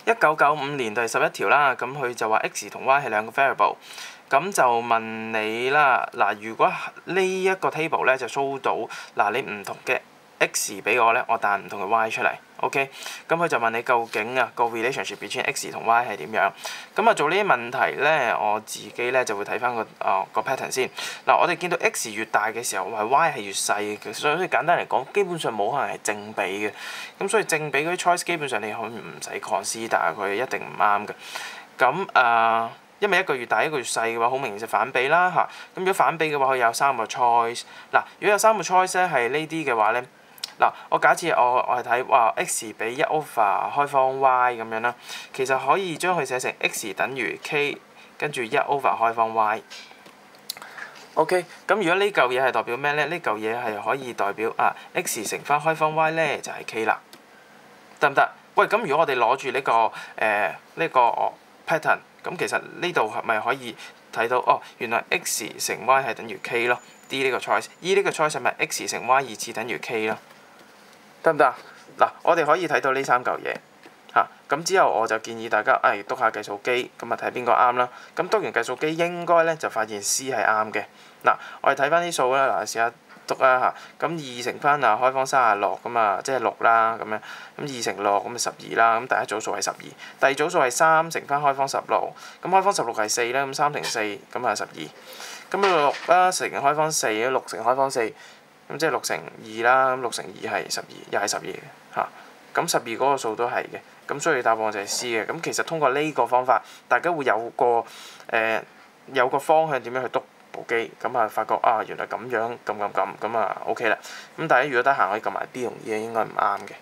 1995年第11條啦，咁佢就話 x 同 y 係兩個 variable，咁就問你啦，嗱，如果呢一個 table 咧就 show 到嗱你唔同嘅 x 俾我咧，我彈唔同嘅 y 出嚟 ，OK， 咁佢就問你究竟個 relationship between x 同 y 係點樣？咁做呢啲問題咧，我自己咧就會睇翻個 pattern 先。嗱，我哋見到 x 越大嘅時候，係 y 係越細嘅，所以簡單嚟講，基本上冇可能係正比嘅。咁所以正比嗰啲 choice 基本上你可以唔使 consider，但係佢一定唔啱嘅。咁因為一個越大一個越細嘅話，好明顯就反比啦嚇。咁如果反比嘅話，佢有3個 choice。嗱，如果有3個 choice 咧係呢啲嘅話咧，嗱，我假設我係睇哇 x 比1 over 開方 y 咁樣啦，其實可以將佢寫成 x 等於 k 跟住1 over 開方 y。OK， 咁如果呢嚿嘢係代表咩咧？呢嚿嘢係可以代表x 乘翻開方 y 咧就係 k 啦，得唔得？喂，咁如果我哋攞住呢個pattern，咁其實呢度係咪可以睇到原來 x 乘 y 係等於 k 咯 ？D 呢個 choice，E 呢個 choice 係咪 x 乘 y 二次等於 k 咯？得唔得？嗱，我哋可以睇到呢3嚿嘢嚇，咁之後我就建議大家篤下計數機，咁睇邊個啱啦。咁篤完計數機應該咧就發現 C 係啱嘅。嗱，我哋睇翻啲數啦，嗱試下篤啦嚇。咁2乘翻開方36咁即係6啦咁樣。咁2乘6咁12啦。咁第一組數係12，第二組數係3乘翻開方16。咁開方16係4啦，咁3乘4咁12。咁6啦乘開方4，咁6乘開方4。咁即係6乘2啦，咁6乘2係12，又係12嘅嚇。咁12嗰個數都係嘅，咁所以答案就係 C 嘅。咁其實通過呢個方法，大家會有個方向點樣去篤部機，咁發覺原來咁樣咁OK 啦。咁大家如果得閒可以撳埋 B 同 E，應該唔啱嘅。